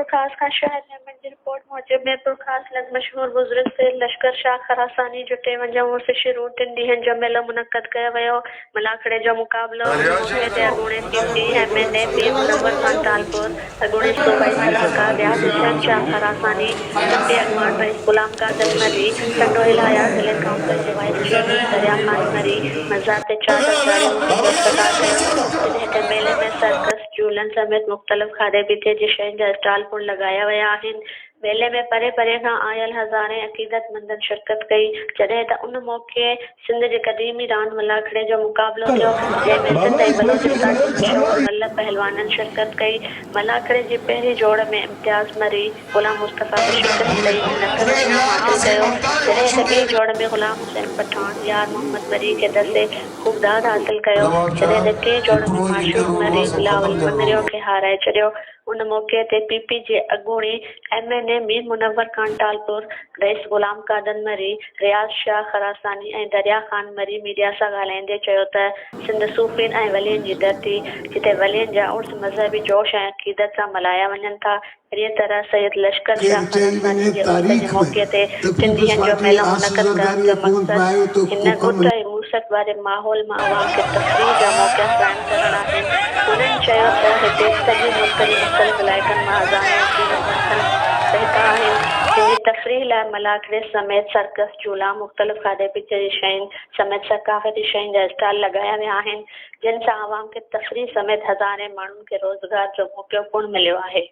मीरपुर खास खां शहर नेमन जी रिपोर्ट मूजिब मीरपुर खास लग मशहूर बुजुर्ग से लश्कर शाह खरासानी जो 53 उर्स शुरू 3 ॾींहनि जो मेलो मुनक़द कयो वियो। मलाखड़े जो मुक़ाबलो मौक़े ते अॻूणे पीपी MNA पीर मुनव्वर खान तालपुर, अॻूणे सूबाई सलाहकार रियाज़ हुसैन शाह खरासानी, सिंधी अॻवान रईस गुलाम कादर मरी, टंडो इलाया ज़िले काउंसिल जे वाइस चेयरमैन दरिया खान मरी मज़ार ते चादर चाढ़े मुंहिंजो इफ़्तिताह कयो। जॾहिं मेले में सर्कस झूलन समेत मुख़्तलिफ़ खाधे पीते जी शयुनि जा स्टॉल पिणु लॻाया विया आहिनि। मेले में परे परे खां आयल हज़ारे अक़ीदतमंदनि शिरकत कई। जॾहिं त उन मौक़े सिंध जे क़दीमी रांदि मलाखड़े जो मुक़ाबलो थियो जंहिंमें सिंध ऐं बलूचिस्तान जे मशहूर ग़लब पहलवाननि शिरकत कई। मलाखड़े जी पहिरीं जोड़ में इम्तियाज़ मरी ग़ुलाम मुस्तफ़ा खे शिकस्त ॾेई मुनक़द इनाम हासिल कयो। जॾहिं त ॿिए जोड़ में ग़ुलाम हुसैन पठान यार मोहम्मद मरी खे दसे ख़ूब दाद हासिल कयो। जॾहिं त टे जोड़ में माशूक मरी बिलावल मंगरियो खे हाराए छॾियो। उन मौक़े ते पीपी जे अॻूणी MNA मीर मुनव्वर खान तालपुर, रईस गुलाम कादर मरी, रियाज़ शाह खरासानी ऐं दरिया खान मरी मीडिया सां ॻाल्हाईंदे चयो त सिंध सूफ़ीन ऐं वलियनि जी धरती जिते वलियनि जा उर्स मज़हबी जोश ऐं अक़ीदत सां मल्हाया वञनि था। अहिड़ीअ तरह सैयद लश्कर शाह खरासानी जे उर्स जे मौक़े ते 3 ॾींहनि जो मेलो मुनक़द करण जो मक़सदु हिन ॻुट ऐं मूसक वारे माहौल मां अवाम खे तफ़रीह जा मौक़ा फ़राहम करणु आहिनि। उन्हनि चयो त हिते सॼे मुल्क जे मुख़्तलिफ़ इलाइक़नि मां हज़ारे अक़ीदतमंद रहंदा आहिनि जिन जी तफ़रीह लाइ मलाखड़े समेत सर्कस झूला मुख़्तलिफ़ खाधे पीते जी शयुनि समेत सक़ाफ़ती शयुनि जा स्टॉल लॻाया विया आहिनि जिन सां अवाम खे तफ़रीह समेत हज़ारे माण्हुनि खे रोज़गार जो मौक़ो पिणु मिलियो आहे।